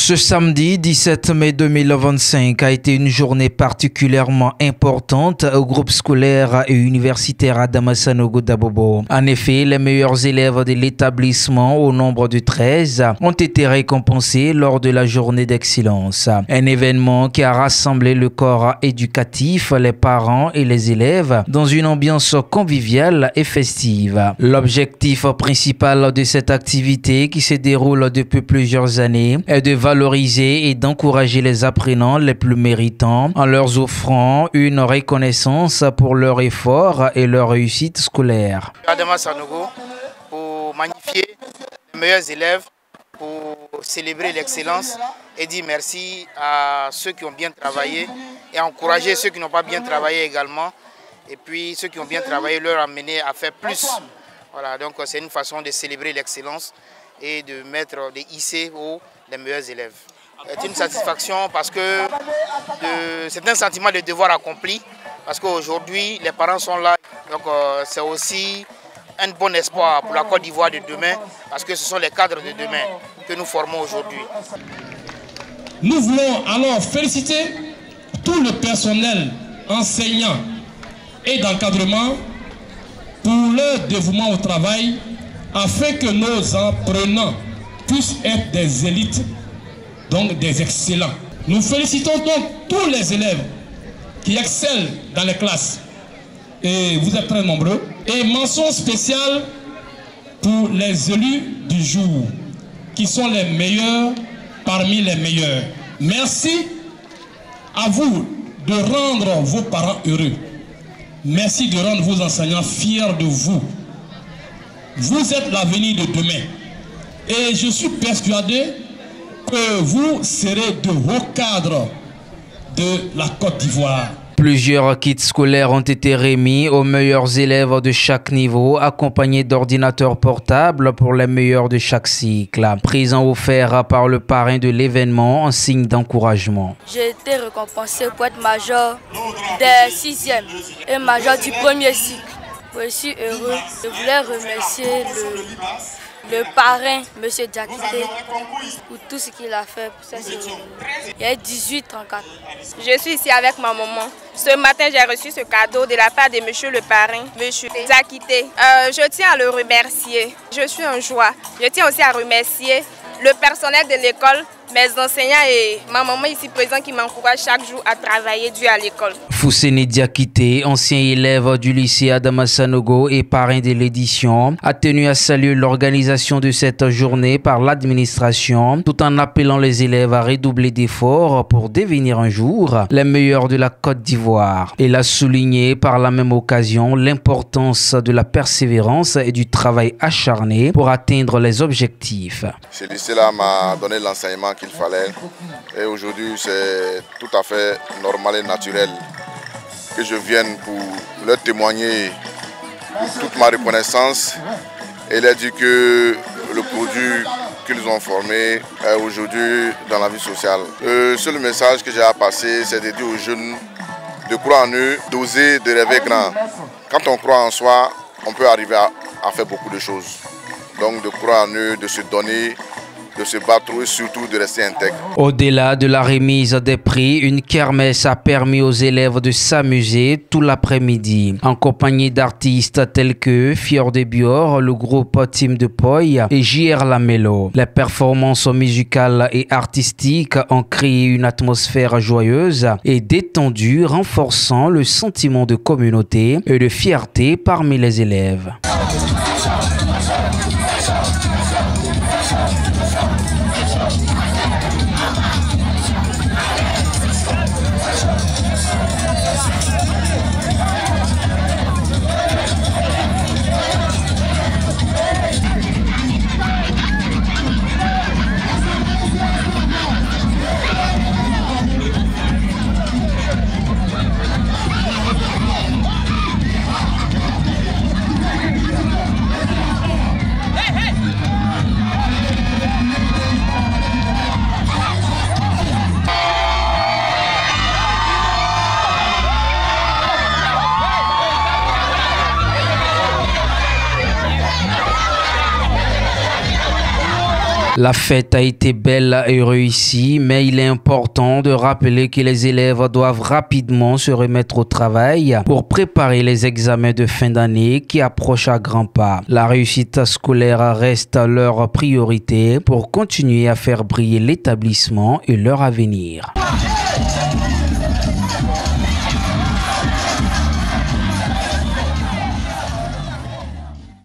Ce samedi 17 mai 2025 a été une journée particulièrement importante au groupe scolaire et universitaire Adama Sanogo d'Abobo. En effet, les meilleurs élèves de l'établissement, au nombre de 13, ont été récompensés lors de la journée d'excellence. Un événement qui a rassemblé le corps éducatif, les parents et les élèves dans une ambiance conviviale et festive. L'objectif principal de cette activité qui se déroule depuis plusieurs années est de valoriser et d'encourager les apprenants les plus méritants en leur offrant une reconnaissance pour leur effort et leur réussite scolaire. Adama Sanogo pour magnifier les meilleurs élèves, pour célébrer l'excellence et dire merci à ceux qui ont bien travaillé et encourager ceux qui n'ont pas bien travaillé également. Et puis ceux qui ont bien travaillé leur amener à faire plus. Voilà, donc c'est une façon de célébrer l'excellence et de hisser haut les meilleurs élèves. C'est une satisfaction parce que c'est un sentiment de devoir accompli, parce qu'aujourd'hui les parents sont là, donc c'est aussi un bon espoir pour la Côte d'Ivoire de demain, parce que ce sont les cadres de demain que nous formons aujourd'hui. Nous voulons alors féliciter tout le personnel enseignant et d'encadrement pour leur dévouement au travail, afin que nos apprenants puissent être des élites, donc des excellents. Nous félicitons donc tous les élèves qui excellent dans les classes, et vous êtes très nombreux. Et mention spéciale pour les élus du jour, qui sont les meilleurs parmi les meilleurs. Merci à vous de rendre vos parents heureux. Merci de rendre vos enseignants fiers de vous. Vous êtes l'avenir de demain. Et je suis persuadé que vous serez de hauts cadres de la Côte d'Ivoire. Plusieurs kits scolaires ont été remis aux meilleurs élèves de chaque niveau, accompagnés d'ordinateurs portables pour les meilleurs de chaque cycle. Présent offert par le parrain de l'événement en signe d'encouragement. J'ai été récompensé pour être major des 6e et major du premier cycle. Je suis heureux. Je voulais remercier le parrain, M. Diakité, pour tout ce qu'il a fait pour cette cérémonie. Il y a 18-34. Je suis ici avec ma maman. Ce matin, j'ai reçu ce cadeau de la part de M. le parrain, M. Diakité. Je tiens à le remercier. Je suis en joie. Je tiens aussi à remercier le personnel de l'école, mes enseignants et ma maman ici présente qui m'encourage chaque jour à travailler dur à l'école. Fousseni Diakité, ancien élève du lycée Adama Sanogo et parrain de l'édition, a tenu à saluer l'organisation de cette journée par l'administration, tout en appelant les élèves à redoubler d'efforts pour devenir un jour les meilleurs de la Côte d'Ivoire. Il a souligné par la même occasion l'importance de la persévérance et du travail acharné pour atteindre les objectifs. Ce lycée-là m'a donné l'enseignement qu'il fallait et aujourd'hui c'est tout à fait normal et naturel que je vienne pour leur témoigner toute ma reconnaissance et leur dire que le produit qu'ils ont formé est aujourd'hui dans la vie sociale. Le seul message que j'ai à passer, c'est de dire aux jeunes de croire en eux, d'oser, de rêver grand. Quand on croit en soi, on peut arriver à faire beaucoup de choses. Donc de croire en eux, de se donner, de se battre et surtout de rester intègre. Au-delà de la remise des prix, une kermesse a permis aux élèves de s'amuser tout l'après-midi, en compagnie d'artistes tels que Fior de Bior, le groupe Team de Poy et JR Lamelo. Les performances musicales et artistiques ont créé une atmosphère joyeuse et détendue, renforçant le sentiment de communauté et de fierté parmi les élèves. La fête a été belle et réussie, mais il est important de rappeler que les élèves doivent rapidement se remettre au travail pour préparer les examens de fin d'année qui approchent à grands pas. La réussite scolaire reste leur priorité pour continuer à faire briller l'établissement et leur avenir.